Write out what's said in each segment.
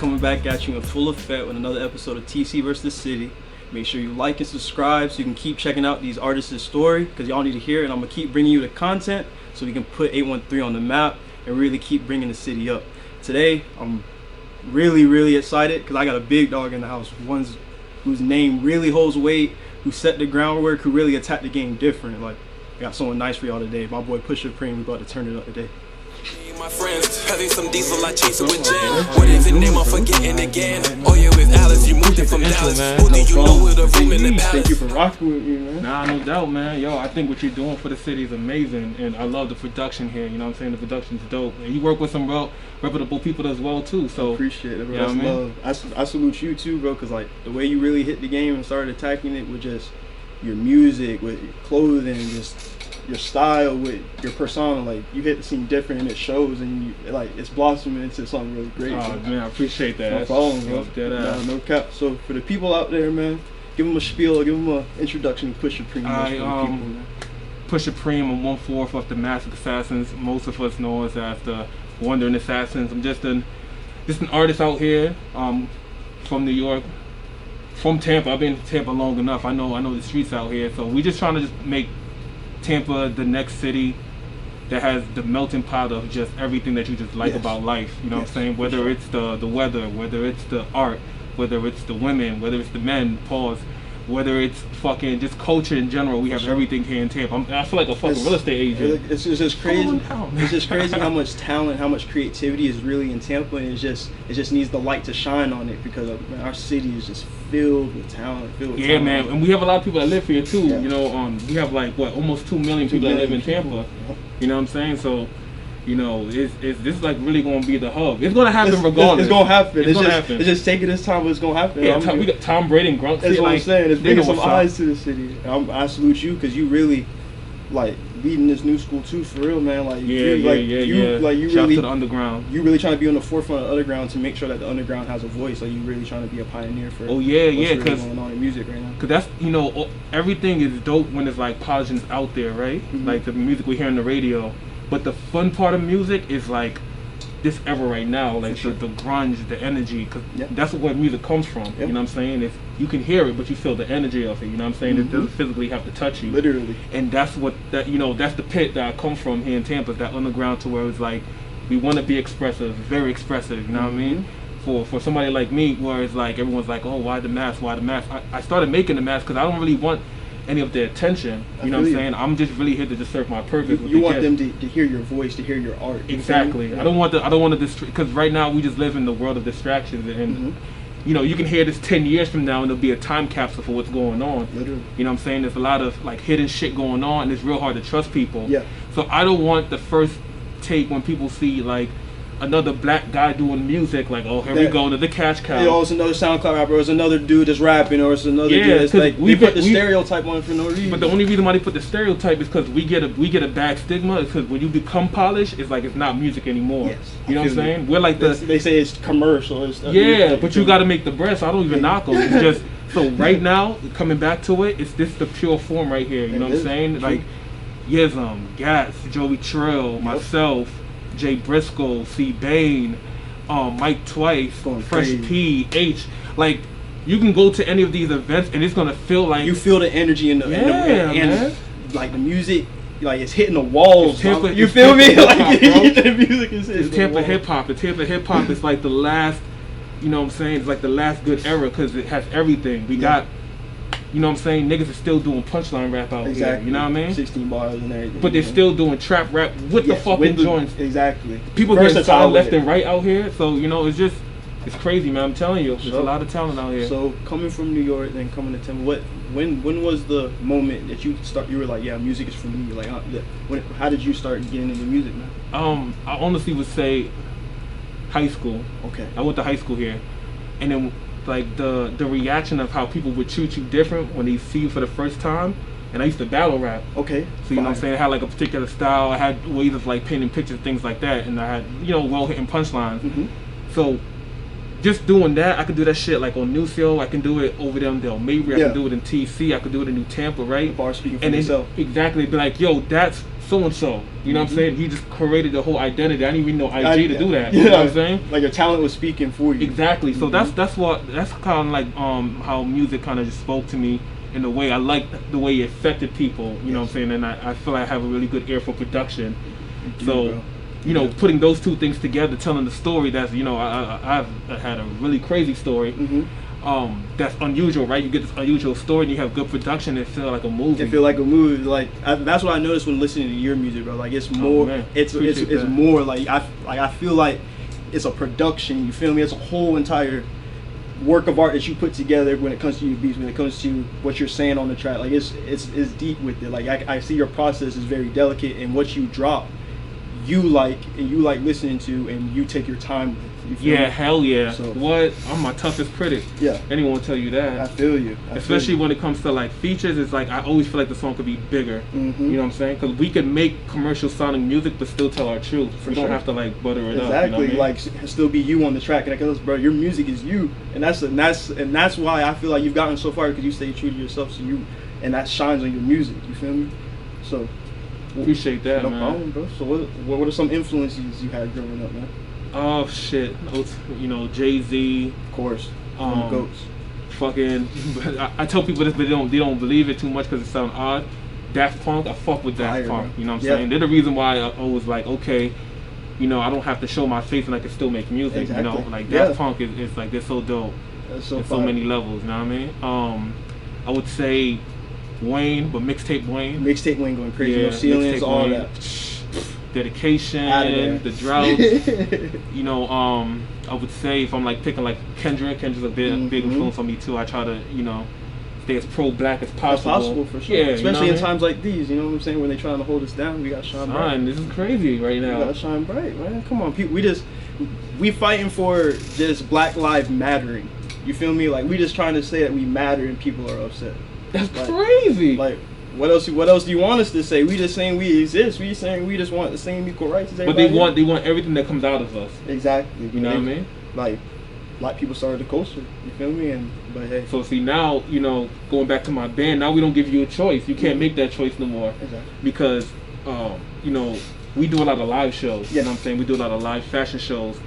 coming back at you in full effect with another episode of TC vs. the City. Make sure you like and subscribe so you can keep checking out these artists' story, because y'all need to hear it. And I'm going to keep bringing you the content so we can put 813 on the map and really keep bringing the city up. Today, I'm really excited because I got a big dog in the house, one whose name really holds weight, who set the groundwork, who really attacked the game different. Like, I got someone nice for y'all today. My boy Pusha Preme, we about to turn it up today. My friends, having some diesel, I chase it with gin. What is the name? I'm forgetting again. Oh yeah, with Alice, you moved it from Dallas. Who do you know with a room in the palace? Thank you for rocking with me, man. Nah, no doubt, man. Yo, I think what you're doing for the city is amazing, and I love the production here. You know what I'm saying? The production's dope, and you work with some reputable people as well too. So appreciate it, bro. You know That's love. I salute you too, bro, because like the way you really hit the game and started attacking it with just your music, with your clothing, just your style, with your persona, like you hit the scene different and it shows, and you, like, it's blossoming into something really great. Oh, man, I appreciate that. No problem, bro. No cap. So for the people out there, man, give them a spiel, give them an introduction to Pusha Preme. Pusha Preme, I'm 1/4 of the Masked Assassins. Most of us know us as the Wandering Assassins. I'm just an artist out here, from New York, from Tampa. I've been to Tampa long enough. I know the streets out here. So we just trying to just make Tampa the next city that has the melting pot of just everything that you just like about life. You know what I'm saying? Whether it's the weather, whether it's the art, whether it's the women, whether it's the men, whether it's fucking just culture in general. We have everything here in Tampa. I feel like a fucking real estate agent. It's just crazy. It's just crazy how much talent, how much creativity is really in Tampa, and it just needs the light to shine on it, because man, our city is just filled with talent. Yeah, man, and we have a lot of people that live here too. You know, we have like almost 2 million people that live in Tampa. You know what I'm saying? So, you know, this is like really gonna be the hub. It's gonna happen regardless. It's gonna happen. It's gonna happen. It's just taking its time, but it's gonna happen. Yeah, we got Tom Brady and Grunt. That's what I'm saying. It's bringing some eyes to the city. I salute you, because you really like leading this new school too, for real, man. Like you Shout really to the underground. You really trying to be on the forefront of the underground to make sure that the underground has a voice. Like you really trying to be a pioneer for. Oh yeah, what's because really going on in music right now. Cause that's, you know, everything is dope when it's like polishing's out there, right? Like the music we hear on the radio. But the fun part of music is like this era right now, like the grunge, the energy, because that's where music comes from. You know what I'm saying? It's, you can hear it, but you feel the energy of it. You know what I'm saying? It doesn't physically have to touch you. Literally. And that's what that's the pit that I come from here in Tampa, that underground, to where it's like we want to be expressive, very expressive. You know what I mean? For somebody like me, where it's like everyone's like, oh, why the mask? Why the mask? I started making the mask because I don't really want any of their attention. You know what I'm saying? I'm just really here to just serve my purpose. You want them to hear your voice, to hear your art. Exactly. I don't want to because right now we just live in the world of distractions, and you know, you can hear this 10 years from now and it'll be a time capsule for what's going on. Literally. You know what I'm saying? There's a lot of like hidden shit going on, and it's real hard to trust people. Yeah. So I don't want the first take when people see like another black guy doing music, like, oh, here we go to the cash cow. Oh, it's another SoundCloud rapper, or it's another dude that's rapping, or it's another dude that's like, we put the stereotype on it for no reason. But the only reason why they put the stereotype is because we get a bad stigma. Is because when you become polished, it's like it's not music anymore. Yes. You know what I'm saying? We're like they say it's commercial. But you got to make the breasts. I don't even knock them. It's just, so right now, coming back to it, it's this the pure form right here. You know what I'm saying? Like Yism, Gats, Joey Trill, myself, Jay Briscoe, C. Bain, Mike Twice, Fresh P, H. Like, you can go to any of these events and it's gonna feel like you feel the energy in the and like the music, like it's hitting the walls. You feel me? Like the music is hitting. It's Tampa hip hop. The Tampa hip hop is like the last. You know what I'm saying? It's like the last good era because it has everything. We got. You know what I'm saying? Niggas are still doing punchline rap out here. You know what I mean? 16 bars and everything. But they're still doing trap rap with the fucking joints. Exactly. People getting signed left and right out here. So, you know, it's crazy, man. I'm telling you. There's a lot of talent out here. So, coming from New York and coming to Tampa, when was the moment that you were like, yeah, music is for me? Like, how did you start getting into music, man? I honestly would say high school. Okay. I went to high school here. And then like the reaction of how people would treat you different when they see you for the first time. And I used to battle rap. Okay. So you know what I'm saying? I had like a particular style. I had ways of like painting pictures, things like that. And I had, you know, well-hitting punchlines. So just doing that, I could do that shit like on New Seal. I can do it over there in Del Mabry. I can do it in TC. I could do it in New Tampa, right? The bar speaking for yourself. Exactly. Be like, yo, that's so and so. You know what I'm saying? He just created the whole identity. I didn't even know IG to do that. You know what I'm saying? Like your talent was speaking for you. Exactly. So that's kind of like how music kind of just spoke to me in a way. I like the way it affected people. You know what I'm saying? And I feel like I have a really good ear for production. So. You know, putting those two things together, telling the story that's, you know, I've had a really crazy story. That's unusual, right? You get this unusual story and you have good production, it feels like a movie. It feel like a movie. Like that's what I noticed when listening to your music, bro. Like it's more, it's more like I feel like it's a production. You feel me? It's a whole entire work of art that you put together when it comes to your beats, when it comes to what you're saying on the track. Like it's deep with it. Like I see your process is very delicate, and what you drop, you like listening to, and you take your time with. You feel me? Hell yeah. So, what? I'm my toughest critic. Yeah. Anyone will tell you that. I feel you. Especially when it comes to like features, it's like I always feel like the song could be bigger. You know what I'm saying? Because we can make commercial sounding music but still tell our truth. We don't have to like butter it up. Exactly. You know what I mean? Like still be you on the track. And like, bro, your music is you, and that's why I feel like you've gotten so far, because you stay true to yourself. So you, and that shines on your music. You feel me? So. Appreciate that, man. No problem, bro. So what are some influences you had growing up, man? Oh shit, you know, Jay-Z, of course, goats. Fucking, I tell people this, but they don't believe it too much because it sounds odd. Daft Punk, I fuck with Daft Punk. You know what I'm saying? They're the reason why I was like, okay, you know, I don't have to show my face and I can still make music. You know, like Daft Punk is like, they're so dope. That's so so many levels. You know what I mean? I would say Wayne, but mixtape Wayne. Mixtape Wayne going crazy. Yeah, no ceilings, all that. Dedication, the droughts. You know, I would say if I'm like picking like Kendrick's a big influence on me too. I try to, you know, stay as pro-black as possible. As possible, for sure. Yeah, especially in times like these. You know what I'm saying? When they're trying to hold us down, we got to shine bright. This is crazy right now. We got to shine bright, man. Come on, people. We fighting for just Black Lives Mattering. You feel me? Like we just trying to say that we matter and people are upset. That's like, crazy. Like, what else do you want us to say? We just saying we exist. We saying we just want the same equal rights as everybody. But they want everything that comes out of us. Exactly. You know what I mean? Like, black people started the culture. You feel me? But hey. So see now, you know, going back to my band, now we don't give you a choice. You can't make that choice no more. Exactly. Because, you know, we do a lot of live shows. You know what I'm saying? We do a lot of live fashion shows.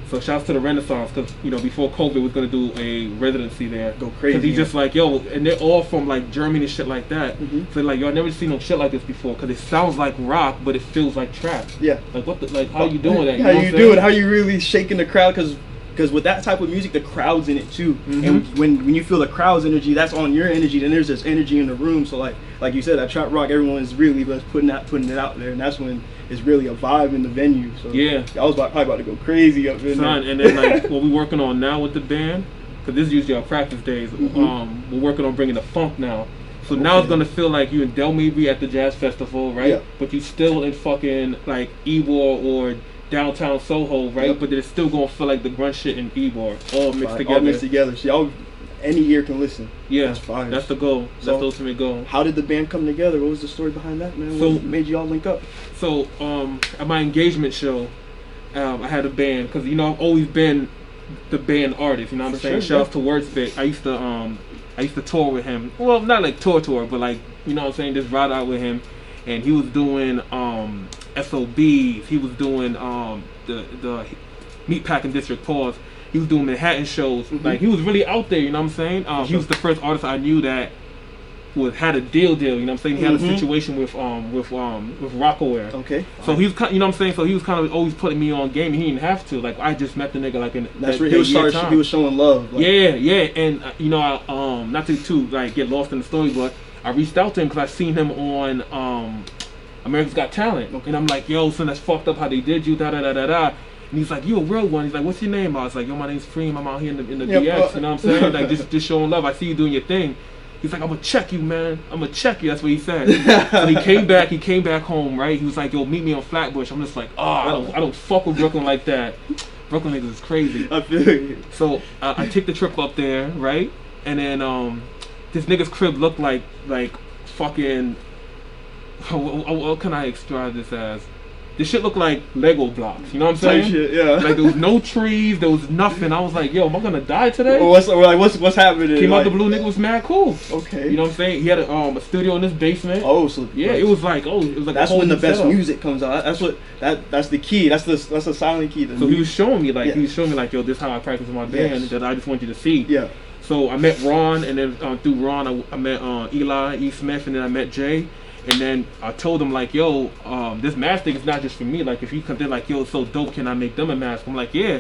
So shouts to the Renaissance, because, you know, before COVID, we was going to do a residency there. Go crazy. Because he's just like, yo, and they're all from, like, Germany and shit like that. So, like, yo, I never seen no shit like this before, because it sounds like rock, but it feels like trap. Yeah. Like, what the, like, how you doing that? How you do it? How you really shaking the crowd? Because with that type of music, the crowd's in it, too. And when you feel the crowd's energy, that's on your energy, then there's this energy in the room. So, like you said, that trap rock, everyone is really putting it out there, and that's when it's really a vibe in the venue. So yeah, I was probably about to go crazy up in there. And then like what we're working on now with the band, because this is usually our practice days. We're working on bringing the funk now. So now it's gonna feel like you in Del Maybe at the jazz festival, right? Yeah. But you still in fucking like Ybor or downtown Soho, right? But it's still gonna feel like the grunge shit in Ybor, all mixed together. All mixed together. So any ear can listen. Yeah, that's fire. That's the goal. So, that's the ultimate goal. How did the band come together? What was the story behind that, man? What made you all link up? So at my engagement show, I had a band, because you know I've always been the band artist. You know what I'm saying? Shout out to Wordspit. I used to tour with him. Well, not like tour, but like, you know what I'm saying, just ride out with him. And he was doing SOBs. He was doing the Meatpacking District Pause. He was doing Manhattan shows. Like, he was really out there, you know what I'm saying? He was the first artist I knew that had a deal, you know what I'm saying? He had a situation with Rockaware. Okay. So he was kind, you know what I'm saying? So he was kind of always putting me on game, and he didn't have to. Like, I just met the nigga like in he was showing love. Like. Yeah, and you know, I, not to like get lost in the story, but I reached out to him because I seen him on America's Got Talent, and I'm like, yo, son, that's fucked up how they did you, da da da da da. And he's like, you a real one. He's like, what's your name? I was like, yo, my name's Preme. I'm out here in the BX. You know what I'm saying? Like, just showing love. I see you doing your thing. He's like, I'm gonna check you, man. I'm gonna check you. That's what he said. So he came back home, right? He was like, yo, meet me on Flatbush. I'm just like, I don't fuck with Brooklyn like that. Brooklyn niggas is crazy. I feel you. So I take the trip up there, right? And then this nigga's crib looked like fucking. What can I describe this as? this shit looked like Lego blocks. You know what I'm saying? Type shit, yeah. Like there was no trees, there was nothing. I was like, yo, am I gonna die today? Well, what's happening? Came out the blue, nigga was mad cool. Okay. You know what I'm saying? He had a studio in his basement. Oh, so yeah, it was like that's when the best music comes out. That's the key. That's the silent key. So he was showing me like yo, this is how I practice with my band that I just want you to see. Yeah. So I met Ron, and then through Ron I met Eli E. Smith, and then I met Jay. And then I told them like, yo, this mask thing is not just for me. Like if you come, they're like, yo, it's so dope. Can I make them a mask? I'm like, yeah,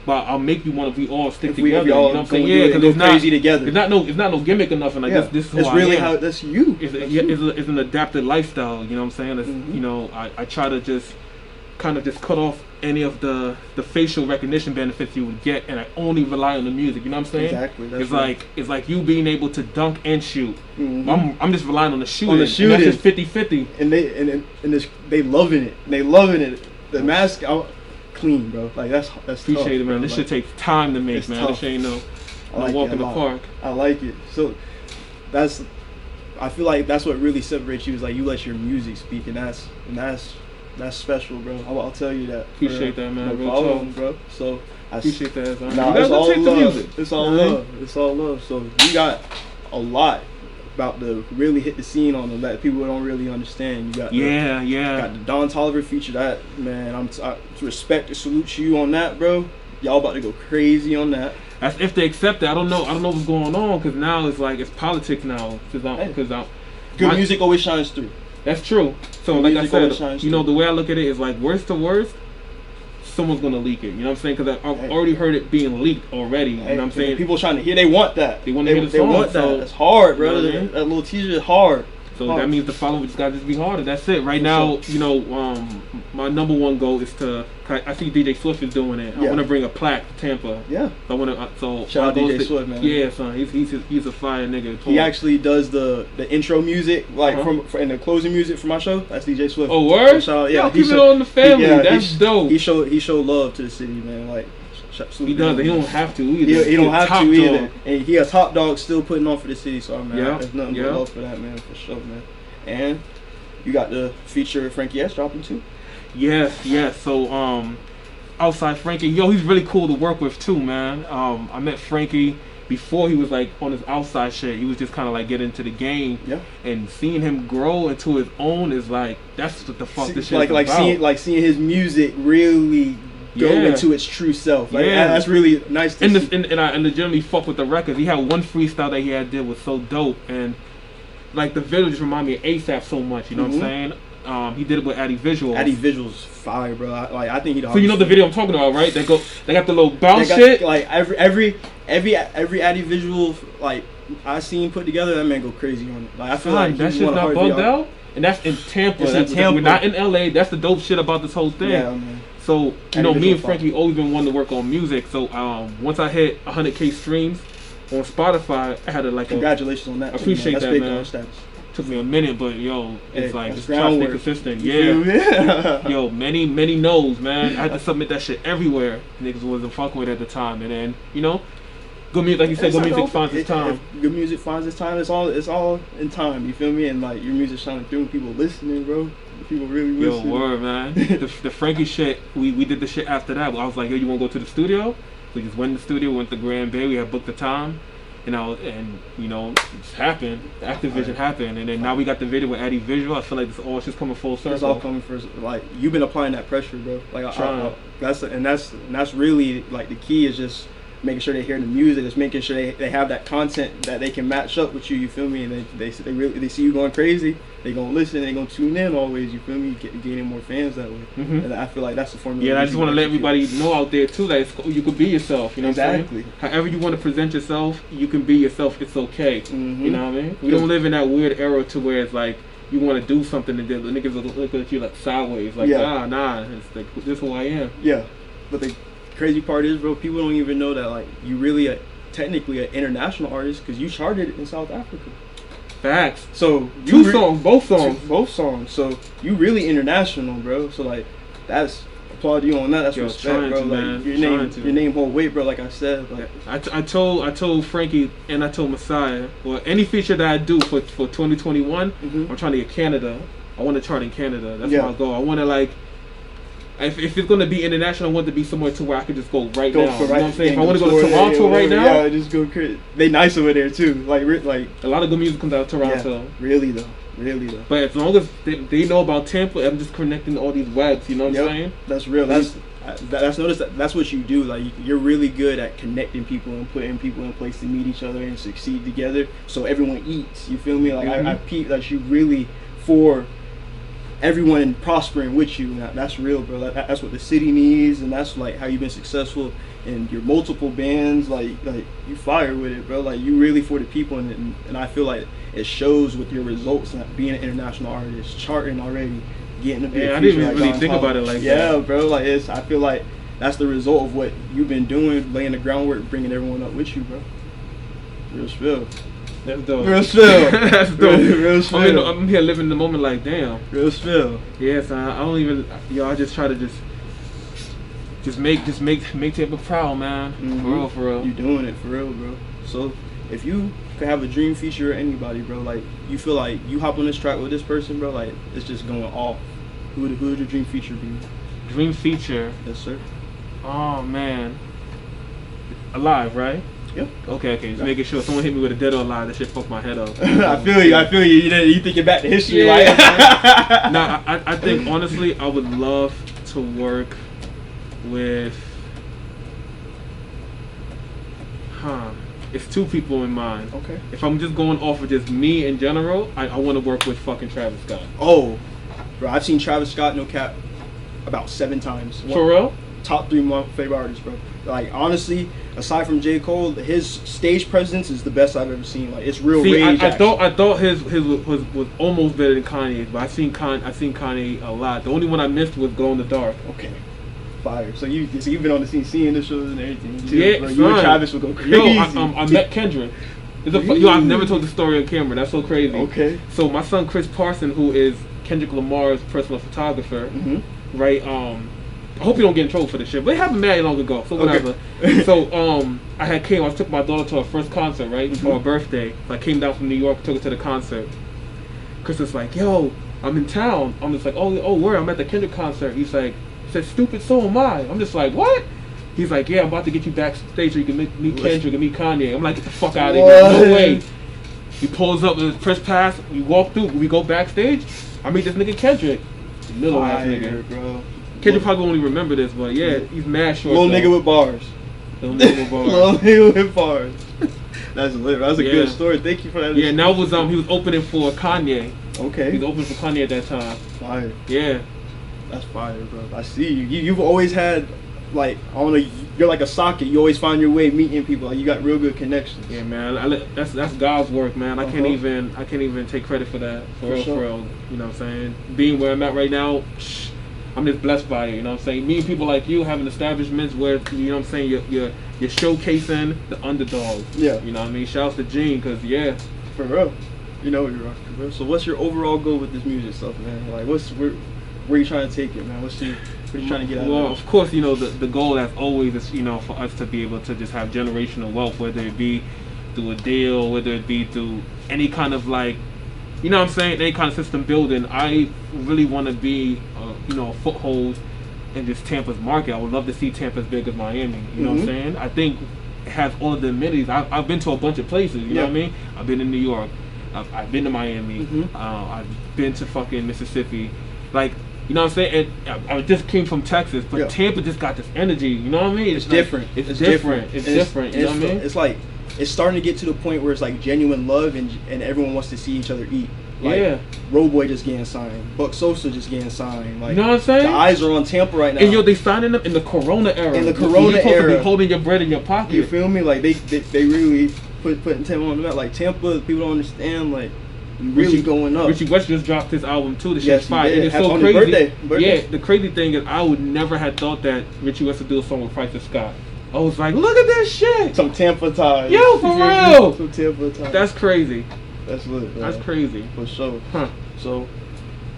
but I'll make you one if we all stick together. You know what I'm saying? Yeah, because it's not crazy together. It's not no gimmick or nothing. Like this is who it's I really am. how that's you. It's an adapted lifestyle. You know what I'm saying? It's, you know, I try to just kind of just cut off any of the facial recognition benefits you would get, and I only rely on the music. You know what I'm saying? Exactly. It's like you being able to dunk and shoot. I'm just relying on the shooting. On the shooting. And that's just 50-50. And they loving it. They loving it. The mask out clean, bro. Like that's appreciate tough, it, man. Bro. This like, shit takes time to make, man. Tough. This ain't no like walk in the park. I like it. So I feel like that's what really separates you, is like you let your music speak, and that's special, bro. I'll tell you that. Appreciate that, man. No problem, bro. So I appreciate that. Man. Nah, it's all love. It's all love. It's all love. So you got a lot about to really hit the scene on them that people don't really understand. You got got the Don Toliver feature. That, man, I respect and salute you on that, bro. Y'all about to go crazy on that. That's if they accept it. I don't know what's going on, because now it's like it's politics now. Good music always shines through. That's true. So like I said, you know, the way I look at it is like worst to worst, someone's gonna leak it. You know what I'm saying? Because I've already heard it being leaked already. You know what I'm saying? People trying to hear. They want that. They want to hear the song. They want that. So, it's hard, bro. You know what I mean? That little teaser is hard. So that means the following just gotta be harder. That's it. Right now, you know, my number one goal is to. I see DJ Swift is doing it. I want to bring a plaque to Tampa. Yeah. I want to. So shout out DJ Swift, man. Yeah, son. He's a fire nigga. He actually does the intro music, like and the closing music for my show. That's DJ Swift. Oh, word? So, yeah. Keep it on the family. That's dope. He showed love to the city, man. Like. He does. He don't have to either. He don't have to either. And he a top dog still putting on for the city. So man, there's nothing but love for that, man, for sure, man. And you got the feature Frankie S dropping too. Yes. So outside Frankie, yo, he's really cool to work with too, man. I met Frankie before he was like on his outside shit. He was just kind of like getting into the game. Yeah. And seeing him grow into his own is like, that's what the fuck this shit is about. Seeing his music really go into its true self. Like, that's really nice to see. And I legitimately fuck with the records. He had one freestyle that he did was so dope, and like the video just remind me of ASAP so much. You know what I'm saying? He did it with Addy Visuals. Addy Visuals fire, bro. I think he. So you know the video I'm talking about, right? They got the little bounce shit. Like every Addy Visual like I seen put together, that man go crazy on it. Like I feel like that shit's not bugged out. And that's in Tampa. We're not in LA. That's the dope shit about this whole thing. Yeah, man. So, you know, me and Frankie always been wanting to work on music. So, once I hit 100K streams on Spotify, I had to congratulations on that. I appreciate that, man. Took me a minute, but yo, it's like just trying to stay consistent. Yeah. Yo, many no's, man. I had to submit that shit everywhere. Niggas wasn't fucking with it at the time, and then good music, like you said, good music finds its time. Good music finds its time. It's all in time. You feel me? And like your music shining through, people listening, bro. People really listen. Yo, word, man. the Frankie shit, we did the shit after that. I was like, yo, you want to go to the studio? We just went in the studio, went to Grand Bay. We had booked the time, and it just happened. Activision happened, and then now we got the video with Addy Visual. I feel like this all just coming full circle. It's all coming first. Like you've been applying that pressure, bro. Like that's really like the key is just making sure they hear the music. It's making sure they have that content that they can match up with you. You feel me? And they see you going crazy. They gonna listen. They gonna tune in always. You feel me? Gaining more fans that way. And I feel like that's the formula. Yeah, I just want to let everybody know out there too that you could be yourself. You know what I'm saying? However you want to present yourself, you can be yourself. It's okay. You know what I mean? We don't live in that weird era to where it's like you want to do something and the niggas look at you like sideways. Like nah. It's like this is who I am. Yeah, but the crazy part is, bro, people don't even know that like you really technically an international artist because you charted in South Africa. Facts. So both songs. So you really international, bro. So like that's applaud you on that. That's respect, bro. Like your name hold weight, bro. Like I said, like I told Frankie and I told Messiah, well, any feature that I do for 2021, I'm trying to get Canada. I want to chart in Canada. That's my goal. I want to If it's gonna be international, I want it to be somewhere to where I could just go right now. For You know what I'm saying? If I want to go to Toronto right now, yeah, just go crazy. They nice over there too. Like a lot of good music comes out of Toronto. Yeah, really though. But as long as they know about Tampa, I'm just connecting all these webs. You know what I'm saying? That's real. That's noticed that's what you do. Like you're really good at connecting people and putting people in place to meet each other and succeed together. So everyone eats. You feel me? Like I peep that you really for everyone prospering with you. That's real, bro. That's what the city needs, and that's like how you've been successful in your multiple bands. Like you fire with it, bro. Like you really for the people, and I feel like it shows with your results. And being an international artist, charting already, getting a big. Yeah, I didn't even really think about it like that. Yeah, bro. Like I feel like that's the result of what you've been doing, laying the groundwork, bringing everyone up with you, bro. Real spill. That's dope. Real spill. That's dope. Real spill. I'm here living the moment like damn. Real spill. Yes, I don't even. I just try to just make Tampa proud, man. For real. You doing it for real, bro. So if you could have a dream feature or anybody, bro, like you feel like you hop on this track with this person, bro, like it's just going off. Who would your dream feature be? Dream feature. Yes, sir. Oh man. Alive, right? Yep. Okay. Just making sure someone hit me with a dead or alive. That shit fucked my head up. I feel you. You thinking back to history, like. Nah, I think honestly, I would love to work with. It's two people in mind. Okay. If I'm just going off of just me in general, I want to work with fucking Travis Scott. Oh, bro, I've seen Travis Scott, no cap, about 7 times. For real? Top 3 of my favorite artists, bro. Like honestly, aside from J. Cole, his stage presence is the best I've ever seen. Like it's real. See, rage. I thought his was almost better than Kanye's, but I seen Kanye a lot. The only one I missed was Glow in the Dark. Okay. Fire. So you've been on the scene, seeing the shows and everything. Too, yeah, bro. You and Travis will go crazy. Yo, I met Kendrick. I've never told the story on camera. That's so crazy. Okay. So my son Chris Parson, who is Kendrick Lamar's personal photographer, right? I hope you don't get in trouble for this shit, but it happened mad long ago, so whatever. Okay. So I took my daughter to her first concert, right, for her birthday. So I came down from New York, took her to the concert. Chris was like, yo, I'm in town. I'm just like, oh, where? I'm at the Kendrick concert. He's like, said, stupid, so am I. I'm just like, what? He's like, yeah, I'm about to get you backstage so you can meet Kendrick and meet Kanye. I'm like, get the fuck out of here. No way. He pulls up with his press pass. We walk through. We go backstage. I meet this nigga Kendrick. Little ass nigga. Bro. Kendrick probably won't even remember this, but yeah, he's mad short. Little nigga with bars. Little nigga with bars. Little nigga with bars. That's lit. That's a good story. Thank you for that. Yeah, now he was opening for Kanye. Okay. He was opening for Kanye at that time. Fire. Yeah. That's fire, bro. I see you. You've always had, like, I don't know, you're like a socket. You always find your way meeting people. Like, you got real good connections. Yeah, man. That's God's work, man. I can't even take credit for that. For real. You know what I'm saying? Being where I'm at right now, I'm just blessed by it. You know what I'm saying? Meeting people like you, having establishments where, you know what I'm saying, you're showcasing the underdogs. Yeah. You know what I mean? Shouts to Gene, because, yeah. For real. You know what you're rocking, bro. So what's your overall goal with this music stuff, man? Like, where you trying to take it, man? What you trying to get out of it? Well, of course, you know, the goal as always is, you know, for us to be able to just have generational wealth, whether it be through a deal, whether it be through any kind of, like, you know what I'm saying, any kind of system building. I really want to be, you know, a foothold in this Tampa's market. I would love to see Tampa as big as Miami. You know what I'm saying? I think it has all of the amenities. I've been to a bunch of places. You know what I mean? I've been in New York. I've been to Miami. I've been to fucking Mississippi. Like, you know what I'm saying? And I just came from Texas, but Tampa just got this energy. You know what I mean? It's different. It's different. It's different. You know what I mean? It's like, it's starting to get to the point where it's like genuine love and everyone wants to see each other eat. Like, Road Boy just getting signed. Buck Sosa just getting signed. Like, you know what I'm saying? The eyes are on Tampa right now. And yo, they signing them in the Corona era. In the Corona you're supposed era. to be holding your bread in your pocket. You feel me? Like, they really putting Tampa on the map. Like, Tampa, people don't understand, like, really going up. Richie West just dropped his album too. The shit's fire. And it's so on crazy. His birthday. Yeah, the crazy thing is I would never have thought that Richie West would do a song with Price Scott. I was like, look at this shit. Some Tampa ties. Yo, for real. Some Tampa ties. That's crazy. That's lit, bro. That's crazy. For sure. Huh. So,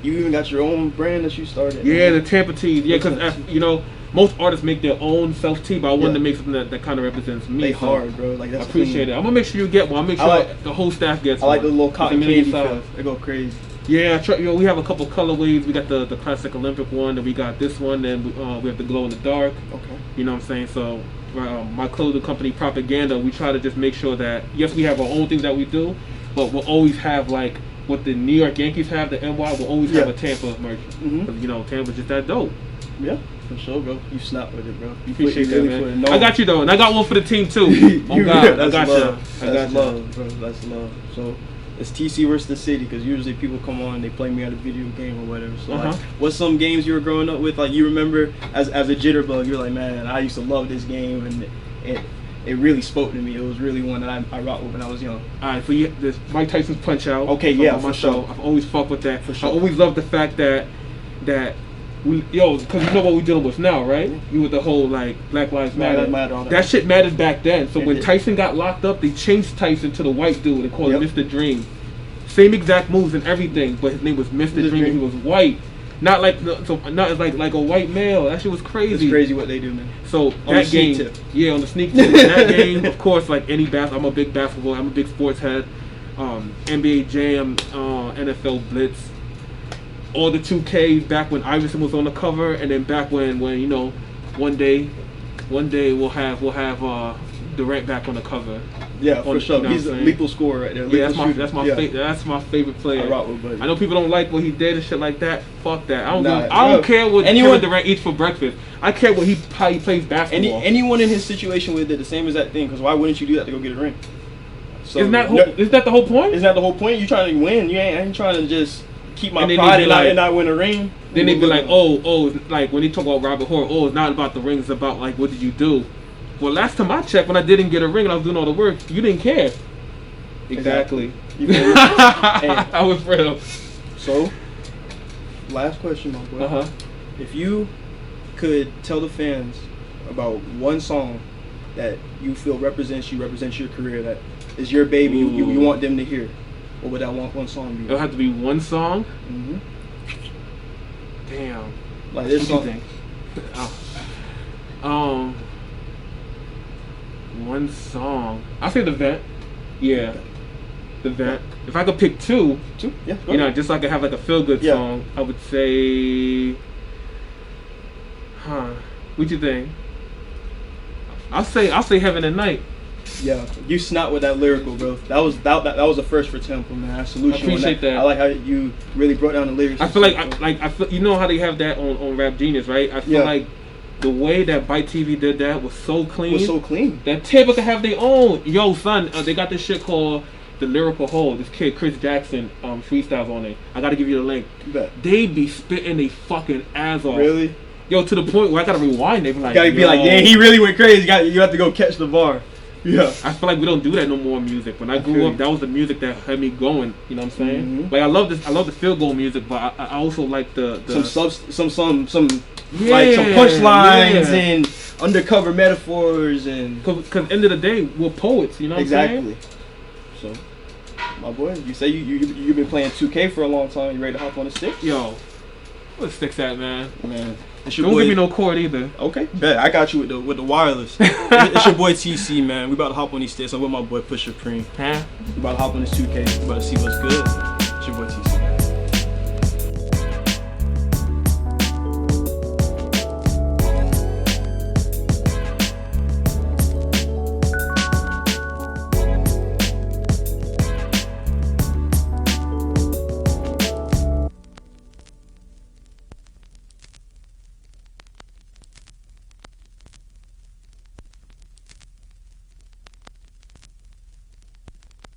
you even got your own brand that you started? Yeah, the Tampa tees. Yeah, because, you know, most artists make their own self-tee, but I wanted to make something that kind of represents me. They hard, bro. Like, that's I appreciate it. I'm going to make sure you get one. I'll make sure the whole staff gets one. I like the little cotton candy stuff. They go crazy. Yeah, we have a couple colorways. We got the classic Olympic one, then we got this one, then we have the glow in the dark. Okay. You know what I'm saying? So my clothing company Propaganda, we try to just make sure that yes, we have our own things that we do, but we'll always have like what the New York Yankees have, the NY. We'll always have a Tampa merch. Because, you know, Tampa's just that dope. Yeah, for sure, bro. You snap with it, bro. You appreciate that, man. I got you though, and I got one for the team too. Oh God, I got you. That's love, bro. That's love. So it's TC versus the city, because usually people come on, they play me at a video game or whatever. So like, what's some games you were growing up with? Like you remember as a jitterbug, you're like, man, I used to love this game, and it really spoke to me. It was really one that I rocked with when I was young. Alright, so this Mike Tyson's Punch Out. Okay, yeah, for sure. I've always fucked with that. For sure. I always loved the fact that because you know what we're dealing with now, right? You with the whole like Black Lives Matter. That shit mattered back then. So when Tyson got locked up, they changed Tyson to the white dude and called him Mr. Dream. Same exact moves and everything, but his name was Mr. Dream. He was white, not like like a white male. That shit was crazy. It's crazy what they do, man. So on that game, tip. Yeah, on the sneak tip. That game, of course, like any I'm a big basketball. I'm a big sports head. NBA Jam, NFL Blitz. All the 2Ks back when Iverson was on the cover, and then back when you know, one day we'll have Durant back on the cover. Yeah, for sure. You know, he's a lethal scorer right there. Yeah, that's my favorite player. I rock with Buddy. I know people don't like what he did and shit like that. Fuck that. I don't care what Kevin Durant eats for breakfast. I care how he plays basketball. Anyone in his situation would have did the same exact thing. Because why wouldn't you do that to go get a ring? So isn't that the whole point? Isn't that the whole point? You trying to win. You ain't trying to just keep my pride and not win a ring. Then they'd be like, oh, like when they talk about Robert Horry, it's not about the rings, it's about like what did you do? Well, last time I checked, when I didn't get a ring and I was doing all the work, you didn't care. Exactly. I was real. So, last question, my boy. If you could tell the fans about one song that you feel represents your career, that is your baby, you want them to hear, what would that one song be? It'll have to be one song? Damn. Like this song. One song. I'll say The Vent. Yeah. The Vent. If I could pick two, yeah, you know, just so I could have like a feel good song, I would say, what you think? I'll say Heaven and Night. Yeah, you snot with that lyrical, bro. That was a first for Tampa, man. I salute you. I appreciate that. I like how you really brought down the lyrics. I feel like I feel, you know how they have that on Rap Genius, right? I feel like the way that Bite TV did that was so clean. That Tampa could have their own. Yo, son, they got this shit called The Lyrical Hole. This kid, Chris Jackson, freestyles on it. I gotta give you the link. They be spitting they fucking ass off. Really? Yo, to the point where I gotta rewind it. Like, gotta be like, yeah, he really went crazy. You have to go catch the bar. Yeah. I feel like we don't do that no more in music. When I grew up, that was the music that had me going. You know what I'm saying? Like I love the field goal music, but I also like the like some punchlines and undercover metaphors and. Because end of the day, we're poets. You know what I'm saying? Exactly. So, my boy, you say you've been playing 2K for a long time. You ready to hop on the stick? Yo, where the sticks at, man? Don't give me no cord either. Okay, bet. I got you with the wireless. It's your boy TC, man. We about to hop on these sticks. I'm with my boy Pusha Preme. We about to hop on this 2K. We about to see what's good. It's your boy TC.